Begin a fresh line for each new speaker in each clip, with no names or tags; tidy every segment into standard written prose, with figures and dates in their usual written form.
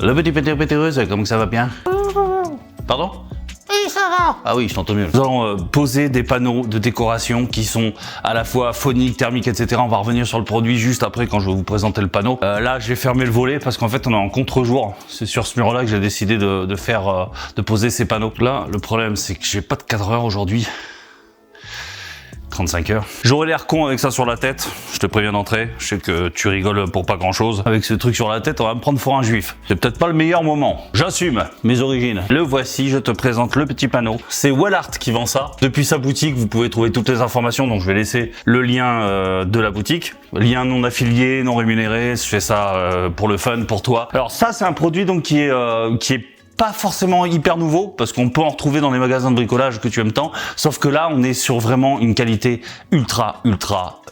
Le petit pétéreuse, comment ça va bien? Pardon?
Oui, ça va.
Ah oui, je t'entends mieux. Nous allons poser des panneaux de décoration qui sont à la fois phoniques, thermiques, etc. On va revenir sur le produit juste après quand je vais vous présenter le panneau. Là, j'ai fermé le volet parce qu'en fait, on est en contre-jour. C'est sur ce mur-là que j'ai décidé de poser ces panneaux. Là, le problème, c'est que j'ai pas de cadreur aujourd'hui. 35 heures. J'aurais l'air con avec ça sur la tête, je te préviens d'entrée, je sais que tu rigoles pour pas grand chose. Avec ce truc sur la tête, on va me prendre pour un juif. C'est peut-être pas le meilleur moment. J'assume mes origines. Le voici, je te présente le petit panneau. C'est Wellart qui vend ça. Depuis sa boutique, vous pouvez trouver toutes les informations, donc je vais laisser le lien de la boutique. Lien non affilié, non rémunéré, je fais ça pour le fun, pour toi. Alors ça, c'est un produit donc qui est pas forcément hyper nouveau, parce qu'on peut en retrouver dans les magasins de bricolage que tu aimes tant, sauf que là, on est sur vraiment une qualité ultra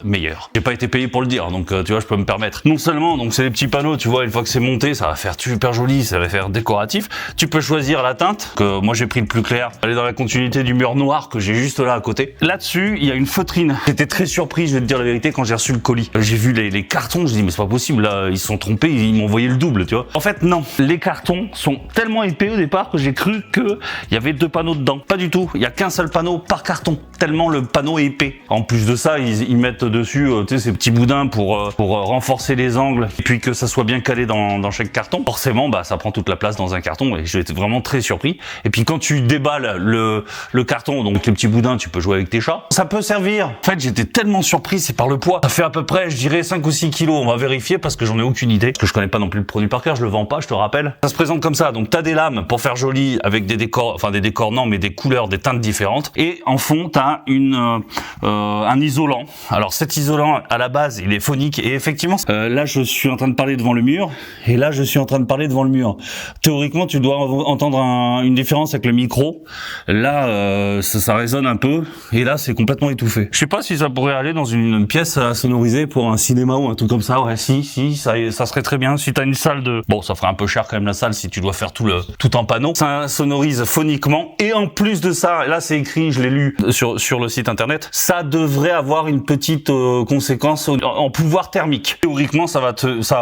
meilleure. J'ai pas été payé pour le dire, donc tu vois, je peux me permettre. Non seulement, donc c'est les petits panneaux, tu vois, une fois que c'est monté, ça va faire super joli, ça va faire décoratif. Tu peux choisir la teinte, que moi j'ai pris le plus clair, elle est dans la continuité du mur noir que j'ai juste là à côté. Là-dessus, il y a une feutrine. J'étais très surpris, je vais te dire la vérité, quand j'ai reçu le colis. J'ai vu les cartons, je dis mais c'est pas possible, là, ils se sont trompés, ils m'ont envoyé le double, tu vois. En fait, non. Les cartons sont tellement épais au départ que j'ai cru que il y avait 2 panneaux dedans. Pas du tout. Il y a qu'un seul panneau par carton. Tellement le panneau est épais. En plus de ça, ils mettent dessus, tu sais, ces petits boudins pour renforcer les angles et puis que ça soit bien calé dans chaque carton. Forcément, bah, ça prend toute la place dans un carton et j'étais vraiment très surpris. Et puis quand tu déballes le carton, donc les petits boudins, tu peux jouer avec tes chats. Ça peut servir. En fait, j'étais tellement surpris, c'est par le poids. Ça fait à peu près, je dirais, 5 ou 6 kilos. On va vérifier parce que j'en ai aucune idée. Parce que je connais pas non plus le produit par cœur, je le vends pas, je te rappelle. Ça se présente comme ça. Donc t'as des lames pour faire joli avec des décors, enfin des décors non, mais des couleurs, des teintes différentes. Et en fond, t'as un isolant. Alors cet isolant, à la base, il est phonique et effectivement, là je suis en train de parler devant le mur et là je suis en train de parler devant le mur. Théoriquement, tu dois entendre une différence avec le micro. Là, ça résonne un peu et là c'est complètement étouffé. Je sais pas si ça pourrait aller dans une pièce à sonoriser pour un cinéma ou un truc comme ça. Ouais, si, ça serait très bien. Si t'as une salle de, bon, ça ferait un peu cher quand même la salle si tu dois faire tout en panneau. Ça sonorise phoniquement et en plus de ça, là c'est écrit, je l'ai lu sur le site internet, ça devrait avoir une petite conséquence en pouvoir thermique. Théoriquement, ça va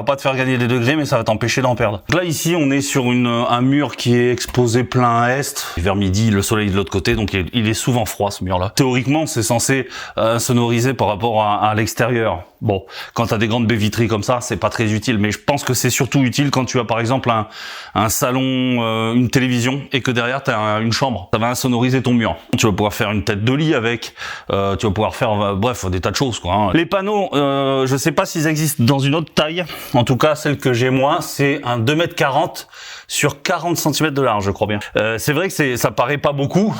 pas te faire gagner des degrés, mais ça va t'empêcher d'en perdre. Donc là ici, on est sur un mur qui est exposé plein à est. Vers midi, le soleil de l'autre côté, donc il est souvent froid ce mur-là. Théoriquement, c'est censé sonoriser par rapport à l'extérieur. Bon, quand t'as des grandes baies vitrées comme ça, c'est pas très utile, mais je pense que c'est surtout utile quand tu as par exemple un salon, une télévision et que derrière t'as une chambre. Ça va insonoriser ton mur. Tu vas pouvoir faire une tête de lit avec, tu vas pouvoir faire, bref, des tas de choses quoi. Hein. Les panneaux, je sais pas s'ils existent dans une autre taille. En tout cas, celle que j'ai moi, c'est un 2,40 m sur 40 cm de large, je crois bien. C'est vrai que ça paraît pas beaucoup.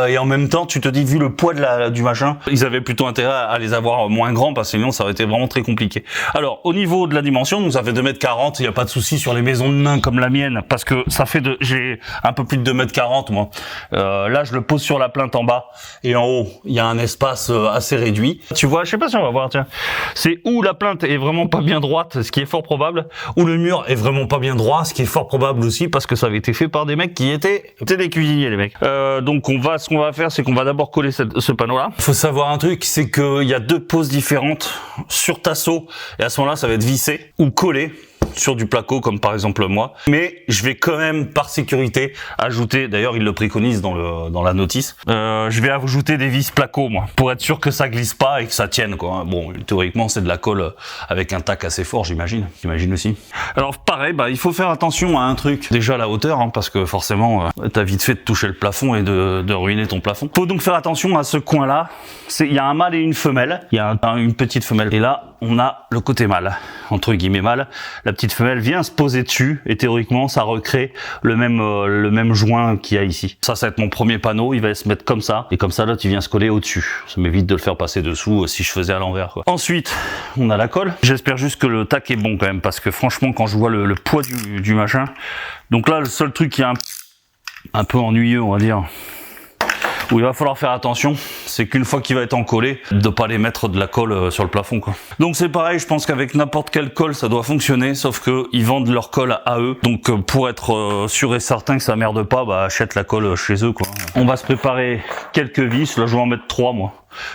Et en même temps, tu te dis, vu le poids du machin, ils avaient plutôt intérêt à les avoir moins grands parce que sinon ça aurait été vraiment très compliqué. Alors, au niveau de la dimension, donc ça fait 2,40 m, il n'y a pas de souci sur les maisons de nains comme la mienne parce que ça fait j'ai un peu plus de 2,40 m moi. Là, je le pose sur la plinthe en bas et en haut, il y a un espace assez réduit. Tu vois, je sais pas si on va voir, tiens. C'est où la plinthe est vraiment pas bien droite, ce qui est fort probable, ou le mur est vraiment pas bien droit, ce qui est fort probable aussi parce que ça avait été fait par des mecs qui étaient des cuisiniers, les mecs. Donc ce qu'on va faire, c'est qu'on va d'abord coller ce panneau-là. Il faut savoir un truc, c'est qu'il y a 2 poses différentes sur ta seau, et à ce moment-là, ça va être vissé ou collé sur du placo, comme par exemple moi. Mais je vais quand même, par sécurité, ajouter, d'ailleurs ils le préconisent dans la notice, je vais ajouter des vis placo, moi, pour être sûr que ça glisse pas et que ça tienne, quoi. Bon, théoriquement, c'est de la colle avec un tac assez fort, j'imagine. J'imagine aussi. Alors, pareil, il faut faire attention à un truc. Déjà, la hauteur, hein, parce que forcément, t'as vite fait de toucher le plafond et de ruiner ton plafond. Faut donc faire attention à ce coin-là. Il y a un mâle et une femelle. Il y a une petite femelle. Et là, on a le côté mâle, entre guillemets mâle. La petite femelle vient se poser dessus et théoriquement ça recrée le même joint qu'il y a ici. Ça va être mon premier panneau, il va se mettre comme ça et comme ça là tu viens se coller au-dessus. Ça m'évite de le faire passer dessous si je faisais à l'envers, quoi. Ensuite on a la colle. J'espère juste que le tac est bon quand même parce que franchement quand je vois le poids du machin, donc là le seul truc qui est un peu ennuyeux on va dire, où il va falloir faire attention, c'est qu'une fois qu'il va être encollé, de pas aller mettre de la colle sur le plafond, quoi. Donc c'est pareil, je pense qu'avec n'importe quelle colle, ça doit fonctionner, sauf que ils vendent leur colle à eux. Donc pour être sûr et certain que ça merde pas, achète la colle chez eux, quoi. On va se préparer quelques vis, là je vais en mettre 3 moi.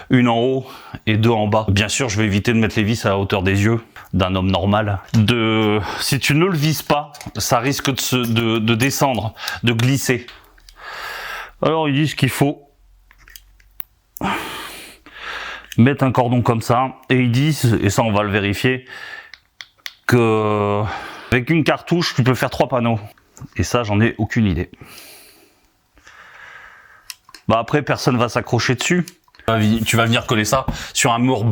Une en haut et 2 en bas. Bien sûr, je vais éviter de mettre les vis à la hauteur des yeux. d'un homme normal. Si tu ne le vises pas, ça risque de descendre, de glisser. Alors ils disent qu'il faut mettre un cordon comme ça, et ils disent, et ça on va le vérifier, que avec une cartouche tu peux faire 3 panneaux. Et ça j'en ai aucune idée. Bah après personne va s'accrocher dessus. Tu vas venir coller ça sur un mur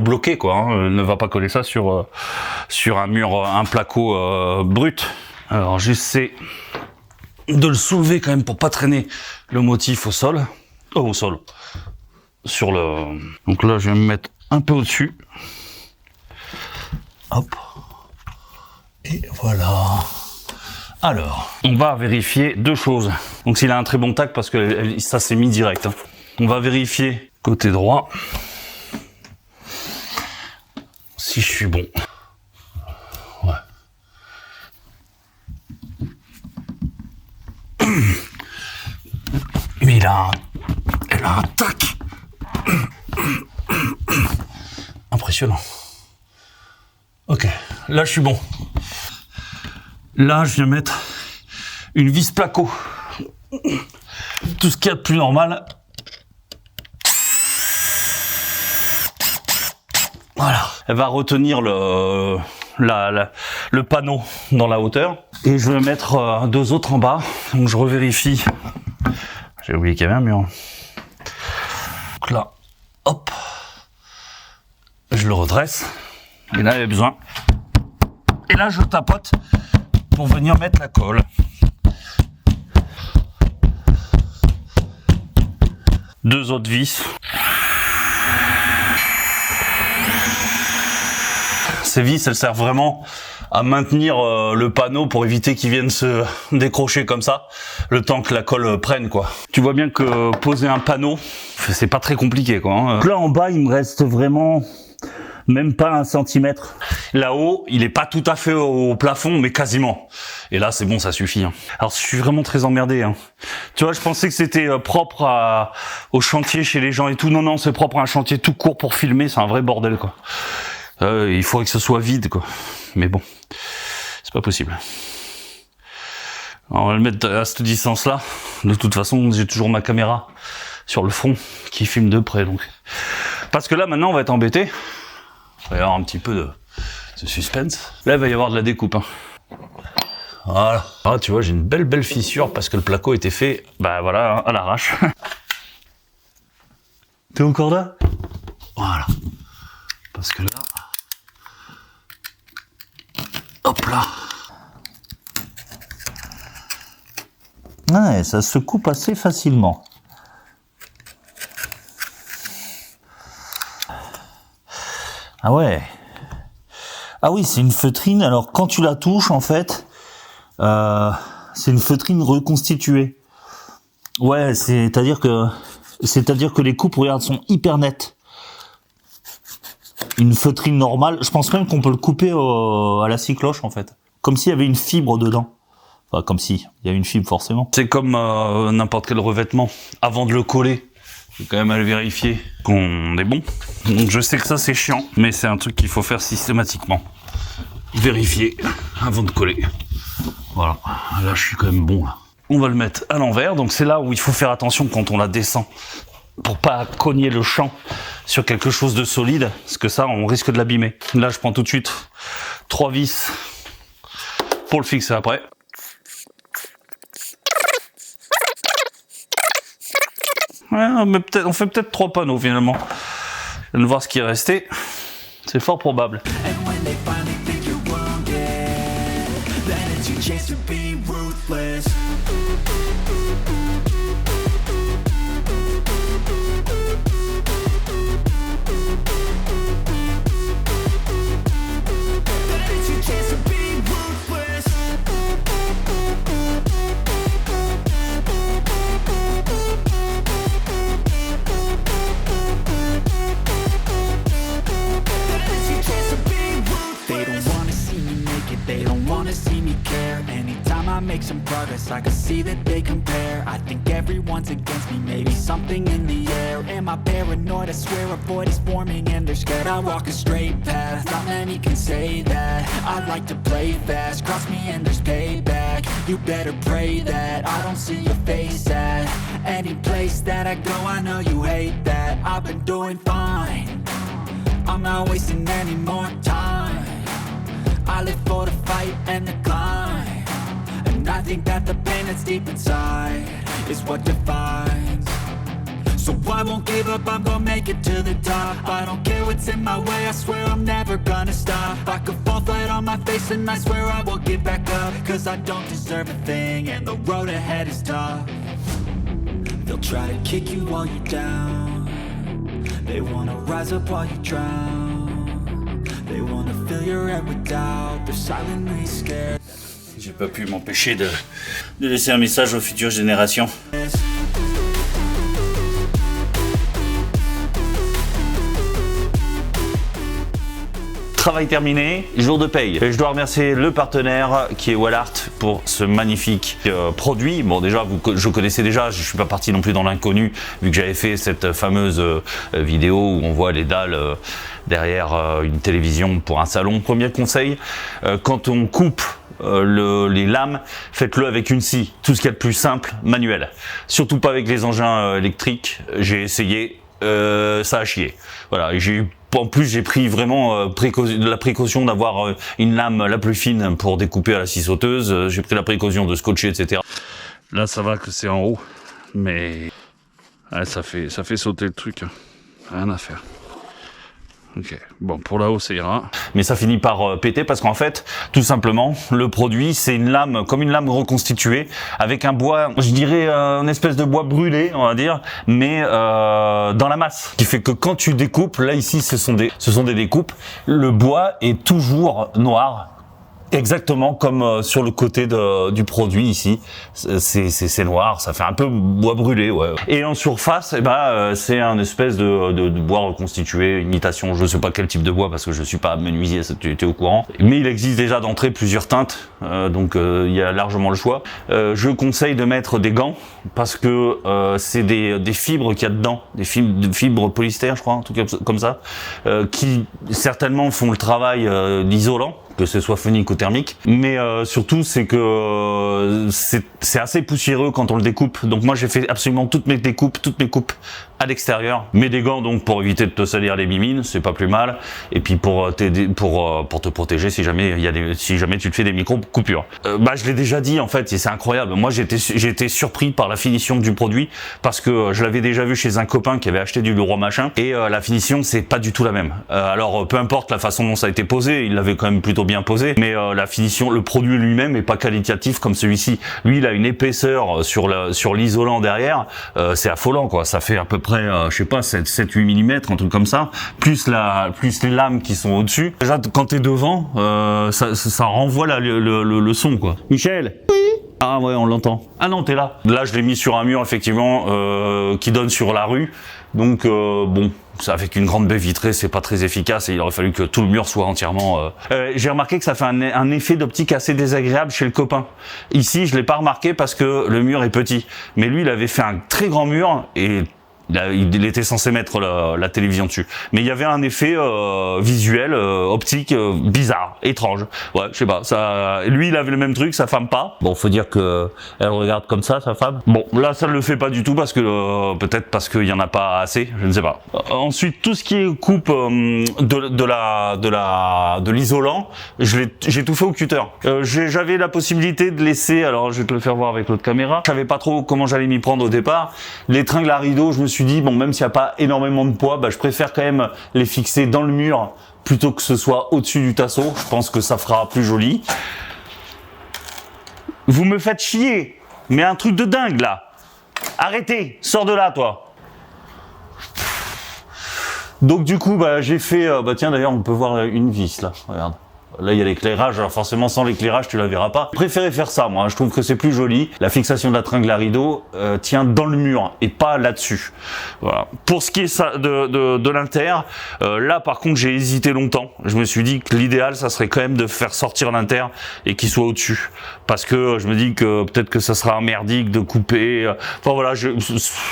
bloqué quoi. Hein. Ne va pas coller ça sur un mur, un placo brut. Alors j'essaie de le soulever quand même pour pas traîner le motif au sol. Au sol. Sur le. Donc là je vais me mettre un peu au-dessus. Hop. Et voilà. Alors, on va vérifier 2 choses. Donc s'il a un très bon tac parce que ça s'est mis direct. Hein. On va vérifier côté droit si je suis bon. Ouais. Mais elle a un tac. Impressionnant. Ok, là je suis bon. Là je viens mettre une vis placo. Tout ce qu'il y a de plus normal. Voilà. Elle va retenir le panneau dans la hauteur. Et je vais mettre 2 autres en bas. Donc je revérifie. J'ai oublié qu'il y avait un mur. Donc là, hop. Je le redresse. Et là, il y a besoin. Et là, je tapote pour venir mettre la colle. Deux autres vis. Ces vis, elles servent vraiment à maintenir le panneau pour éviter qu'il vienne se décrocher comme ça, le temps que la colle prenne, quoi. Tu vois bien que poser un panneau, c'est pas très compliqué, quoi. Hein. Là, en bas, il me reste vraiment même pas 1 centimètre. Là-haut, il est pas tout à fait au plafond, mais quasiment. Et là, c'est bon, ça suffit. Hein. Alors, je suis vraiment très emmerdé. Hein. Tu vois, je pensais que c'était propre au chantier chez les gens et tout. Non, non, c'est propre à un chantier tout court pour filmer. C'est un vrai bordel, quoi. Il faudrait que ce soit vide, quoi. Mais bon, c'est pas possible. Alors, on va le mettre à cette distance-là. De toute façon, j'ai toujours ma caméra sur le front qui filme de près, donc. Parce que là, maintenant, on va être embêté. Il va y avoir un petit peu de suspense. Là, il va y avoir de la découpe. Hein. Voilà. Ah, tu vois, j'ai une belle fissure parce que le placo était fait, bah voilà, à l'arrache. T'es encore là? Voilà. Parce que là... Hop là.
Ouais, ça se coupe assez facilement. Ah ouais. Ah oui, c'est une feutrine. Alors quand tu la touches, en fait, c'est une feutrine reconstituée. Ouais, c'est-à-dire que les coupes, regarde, sont hyper nettes. Une feutrine normale, je pense même qu'on peut le couper à la scie cloche, en fait. Comme s'il y avait une fibre dedans. Enfin, comme si, il y a une fibre forcément.
C'est comme n'importe quel revêtement. Avant de le coller, il faut quand même aller vérifier qu'on est bon. Donc je sais que ça c'est chiant, mais c'est un truc qu'il faut faire systématiquement. Vérifier avant de coller. Voilà, là je suis quand même bon. Là. On va le mettre à l'envers, donc c'est là où il faut faire attention quand on la descend. Pour pas cogner le champ sur quelque chose de solide, parce que ça, on risque de l'abîmer. Là, je prends tout de suite 3 vis pour le fixer après. Ouais, on fait peut-être 3 panneaux finalement. Je viens de voir ce qui est resté. C'est fort probable.
I make some progress, I can see that they compare. I think everyone's against me, maybe something in the air. Am I paranoid? I swear a void is forming and they're scared. I walk a straight path, not many can say that. I like to play fast, cross me and there's payback. You better pray that I don't see your face at any place that I go. I know you hate that. I've been doing fine, I'm not wasting any more time. I live for the fight and the climb, and I think that the pain that's deep inside is what defines. So I won't give up, I'm gonna make it to the top. I don't care what's in my way, I swear I'm never gonna stop. I could fall flat on my face and I swear I will get back up, cause I don't deserve a thing and the road ahead is tough. They'll try to kick you while you're down, they wanna rise up while you drown. They wanna fill your head with doubt, they're silently scared.
J'ai pas pu m'empêcher de laisser un message aux futures générations. Travail terminé, jour de paye. Et je dois remercier le partenaire qui est Wallart pour ce magnifique produit. Bon, déjà, je connaissais déjà, je suis pas parti non plus dans l'inconnu, vu que j'avais fait cette fameuse vidéo où on voit les dalles derrière une télévision pour un salon. Premier conseil, quand on coupe les lames, faites-le avec une scie, tout ce qu'il y a de plus simple, manuel. Surtout pas avec les engins électriques, j'ai essayé, ça a chié. Voilà, en plus j'ai pris vraiment la précaution d'avoir une lame la plus fine pour découper à la scie sauteuse, j'ai pris la précaution de scotcher, etc. Là ça va que c'est en haut, mais ouais, ça fait sauter le truc, rien à faire. Ok, bon, pour là-haut ça ira. Mais ça finit par péter parce qu'en fait, tout simplement, le produit c'est une lame, comme une lame reconstituée, avec un bois, je dirais une espèce de bois brûlé, on va dire, mais dans la masse. Ce qui fait que quand tu découpes, là ici ce sont des découpes, le bois est toujours noir. Exactement comme sur le côté du produit ici, c'est noir, ça fait un peu bois brûlé, ouais. Et en surface, c'est un espèce de bois reconstitué, imitation, je sais pas quel type de bois parce que je suis pas menuisier, tu es au courant. Mais il existe déjà d'entrée plusieurs teintes, donc il y a largement le choix. Je conseille de mettre des gants parce que c'est des fibres qu'il y a dedans, des fibres polyester, je crois, un truc comme ça, qui certainement font le travail d'isolant, que ce soit phonique ou thermique, mais surtout c'est que c'est assez poussiéreux quand on le découpe. Donc moi j'ai fait absolument toutes mes coupes à l'extérieur, mais des gants donc pour éviter de te salir les mimines, c'est pas plus mal, et puis pour t'aider, pour te protéger si jamais si jamais tu te fais des micro coupures. Je l'ai déjà dit en fait, et c'est incroyable. Moi j'ai été surpris par la finition du produit parce que je l'avais déjà vu chez un copain qui avait acheté du Leroy machin, et la finition c'est pas du tout la même. Alors peu importe la façon dont ça a été posé, il l'avait quand même plutôt bien posé, mais la finition, le produit lui-même est pas qualitatif comme celui-ci. Lui il a une épaisseur sur l'isolant derrière, c'est affolant quoi, ça fait à peu près je sais pas 7-8 mm, un truc comme ça, plus les lames qui sont au-dessus. Déjà quand t'es devant, ça renvoie le son quoi. Michel. Ah ouais, on l'entend. Ah non, t'es là. Là, je l'ai mis sur un mur, effectivement, qui donne sur la rue. Donc, bon, ça avec une grande baie vitrée, c'est pas très efficace et il aurait fallu que tout le mur soit entièrement... J'ai remarqué que ça fait un effet d'optique assez désagréable chez le copain. Ici, je l'ai pas remarqué parce que le mur est petit. Mais lui, il avait fait un très grand mur et... il était censé mettre la télévision dessus, mais il y avait un effet visuel, optique, bizarre, étrange. Ouais, je sais pas. Ça, lui, il avait le même truc, sa femme pas. Bon, faut dire que elle regarde comme ça, sa femme. Bon, là, ça ne le fait pas du tout parce que peut-être parce qu'il y en a pas assez, je ne sais pas. Ensuite, tout ce qui est coupe de l'isolant, j'ai tout fait au cutter. J'avais la possibilité de laisser. Alors, je vais te le faire voir avec l'autre caméra. Je savais pas trop comment j'allais m'y prendre au départ. Les tringles à rideau, je me suis dit bon, même s'il n'y a pas énormément de poids, je préfère quand même les fixer dans le mur plutôt que ce soit au-dessus du tasseau. Je pense que ça fera plus joli. Vous me faites chier, mais un truc de dingue là. Arrêtez, sors de là toi. Donc du coup j'ai fait, tiens d'ailleurs on peut voir une vis là, regarde. Là, il y a l'éclairage, alors forcément, sans l'éclairage, tu la verras pas. Je préférais faire ça, moi. Je trouve que c'est plus joli. La fixation de la tringle à rideau tient dans le mur et pas là-dessus. Voilà. Pour ce qui est ça, de l'inter, là, par contre, j'ai hésité longtemps. Je me suis dit que l'idéal, ça serait quand même de faire sortir l'inter et qu'il soit au-dessus. Parce que je me dis que peut-être que ça sera merdique de couper. Enfin, voilà,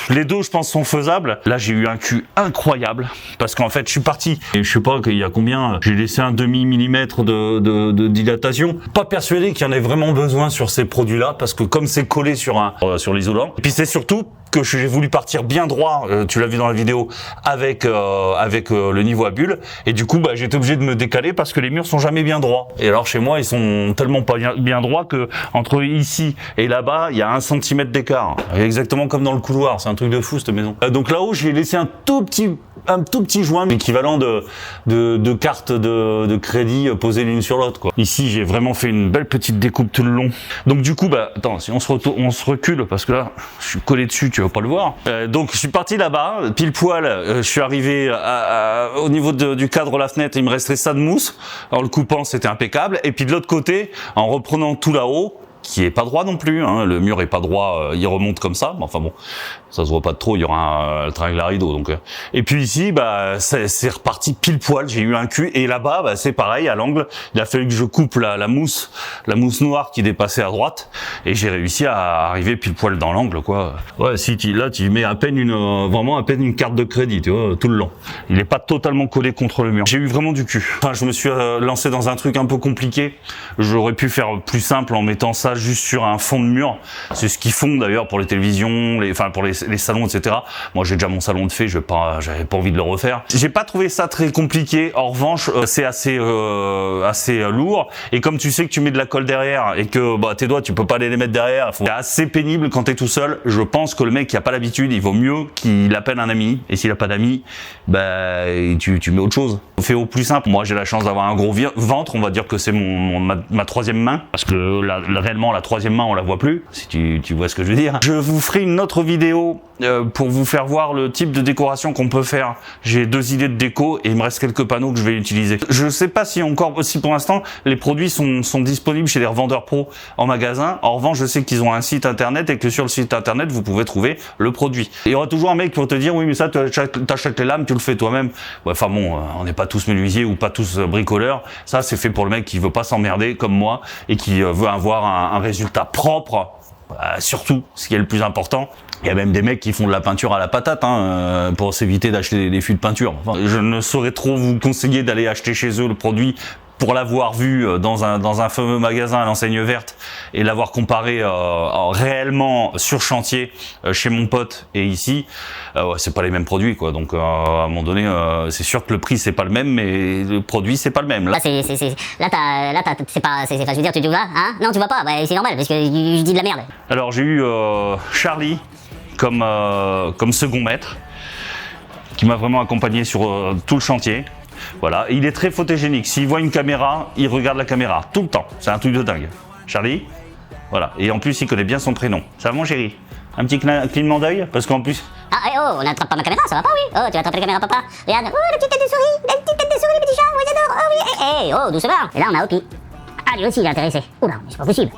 les deux, je pense, sont faisables. Là, j'ai eu un cul incroyable. Parce qu'en fait, je suis parti. Et je sais pas qu'il y a combien. J'ai laissé un demi-millimètre de dilatation. Pas persuadé qu'il y en ait vraiment besoin sur ces produits-là, parce que comme c'est collé sur l'isolant, et puis c'est surtout que j'ai voulu partir bien droit, tu l'as vu dans la vidéo, avec le niveau à bulle, et du coup bah, j'étais obligé de me décaler parce que les murs sont jamais bien droits. Et alors chez moi ils sont tellement pas bien droits que entre ici et là-bas il y a 1 centimètre d'écart, exactement comme dans le couloir. C'est un truc de fou cette maison. Donc là-haut j'ai laissé un tout petit joint, équivalent de cartes de crédit posées l'une sur l'autre, quoi. Ici j'ai vraiment fait une belle petite découpe tout le long. Donc du coup bah attends, si on se recule parce que là je suis collé dessus, tu vas pas le voir. Donc je suis parti là-bas, pile poil, je suis arrivé au niveau du cadre la fenêtre, il me restait ça de mousse. En le coupant c'était impeccable. Et puis de l'autre côté, en reprenant tout là-haut, qui est pas droit non plus, hein. Le mur est pas droit, il remonte comme ça, mais enfin bon, ça se voit pas trop, il y aura un triangle à rideau donc. Et puis ici, bah c'est reparti pile poil, j'ai eu un cul, et là-bas, bah c'est pareil, à l'angle, il a fallu que je coupe la mousse noire qui dépassait à droite, et j'ai réussi à arriver pile poil dans l'angle, quoi. Ouais, si là tu mets à peine vraiment à peine une carte de crédit, tu vois, tout le long. Il est pas totalement collé contre le mur. J'ai eu vraiment du cul. Enfin, je me suis lancé dans un truc un peu compliqué. J'aurais pu faire plus simple en mettant ça juste sur un fond de mur. C'est ce qu'ils font d'ailleurs pour les télévisions, pour les salons, etc. Moi, j'ai déjà mon salon de fait, j'avais pas envie de le refaire. J'ai pas trouvé ça très compliqué. En revanche, c'est assez lourd. Et comme tu sais que tu mets de la colle derrière et que bah, tes doigts, tu peux pas les mettre derrière, c'est assez pénible quand t'es tout seul. Je pense que le mec qui a pas l'habitude, il vaut mieux qu'il appelle un ami. Et s'il a pas d'amis, bah, tu mets autre chose. Fais au plus simple. Moi, j'ai la chance d'avoir un gros ventre. On va dire que c'est ma troisième main. Parce que réellement, la troisième main, on la voit plus. Si tu vois ce que je veux dire. Je vous ferai une autre vidéo pour vous faire voir le type de décoration qu'on peut faire. J'ai 2 idées de déco et il me reste quelques panneaux que je vais utiliser. Je sais pas si pour l'instant les produits sont disponibles chez les revendeurs pro en magasin. En revanche, je sais qu'ils ont un site internet et que sur le site internet vous pouvez trouver le produit. Il y aura toujours un mec qui va te dire oui mais ça t'achètes les lames, tu le fais toi-même. Ouais, enfin bon, on n'est pas tous menuisiers ou pas tous bricoleurs. Ça c'est fait pour le mec qui veut pas s'emmerder comme moi et qui veut avoir un résultat propre. Surtout, ce qui est le plus important. Il y a même des mecs qui font de la peinture à la patate pour s'éviter d'acheter des fûts de peinture. Enfin, je ne saurais trop vous conseiller d'aller acheter chez eux le produit pour l'avoir vu dans un fameux magasin à l'enseigne verte et l'avoir comparé réellement sur chantier chez mon pote et ici, c'est pas les mêmes produits quoi. Donc à un moment donné, c'est sûr que le prix c'est pas le même, mais le produit c'est pas le même. Là,
c'est pas, je veux dire, tu vois, hein? Non, tu vois pas, bah, c'est normal parce que je dis de la merde.
Alors j'ai eu Charlie comme second maître qui m'a vraiment accompagné sur tout le chantier. Voilà, et il est très photogénique. S'il voit une caméra, il regarde la caméra tout le temps. C'est un truc de dingue. Charlie, voilà. Et en plus, il connaît bien son prénom. Ça va mon chéri? Un petit clignement d'œil? Parce qu'en plus...
Ah, oh, on n'attrape pas ma caméra, ça va pas, oui? Oh, tu vas attraper la caméra, papa. Regarde. Oh, la petite tête de souris, les petits chats, oui, j'adore. Oh, oui, oh, doucement. Et là, on a Hopi. Ah, lui aussi, il est intéressé. Oula, c'est pas possible.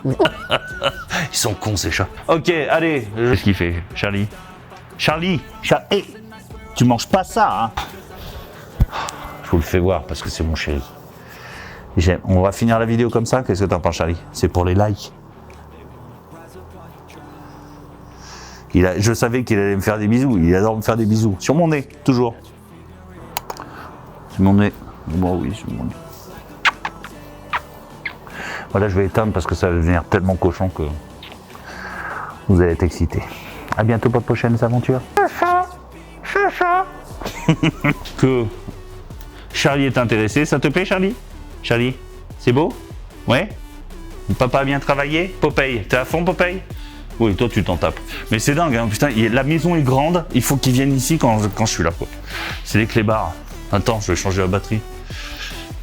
Ils sont cons, ces chats. Ok, allez. Qu'est-ce qu'il fait, Charlie? Charlie,
Hey, tu manges pas ça, hein?
Je vous le fais voir parce que c'est mon chéri. On va finir la vidéo comme ça. Qu'est-ce que t'en penses, Charlie? C'est pour les likes. Je savais qu'il allait me faire des bisous. Il adore me faire des bisous. Sur mon nez, toujours. Sur mon nez. Bon, oui, sur mon nez. Voilà, je vais éteindre parce que ça va devenir tellement cochon que vous allez être excités. À bientôt pour de prochaines aventures. Chacha. Que Charlie est intéressé. Ça te plaît, Charlie? Charlie, c'est beau? Ouais? Papa a bien travaillé? Popeye, t'es à fond, Popeye? Oui, toi, tu t'en tapes. Mais c'est dingue, hein, putain, la maison est grande, il faut qu'ils viennent ici quand je suis là, quoi. C'est les clébards. Attends, je vais changer la batterie.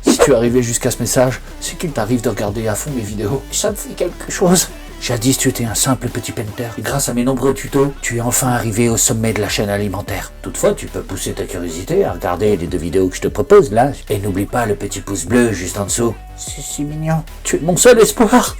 Si tu es arrivé jusqu'à ce message, c'est qu'il t'arrive de regarder à fond mes vidéos. Ça me fait quelque chose. Jadis, tu étais un simple petit painter. Et grâce à mes nombreux tutos, tu es enfin arrivé au sommet de la chaîne alimentaire. Toutefois, tu peux pousser ta curiosité à regarder les 2 vidéos que je te propose là. Et n'oublie pas le petit pouce bleu juste en dessous. C'est si mignon. Tu es mon seul espoir.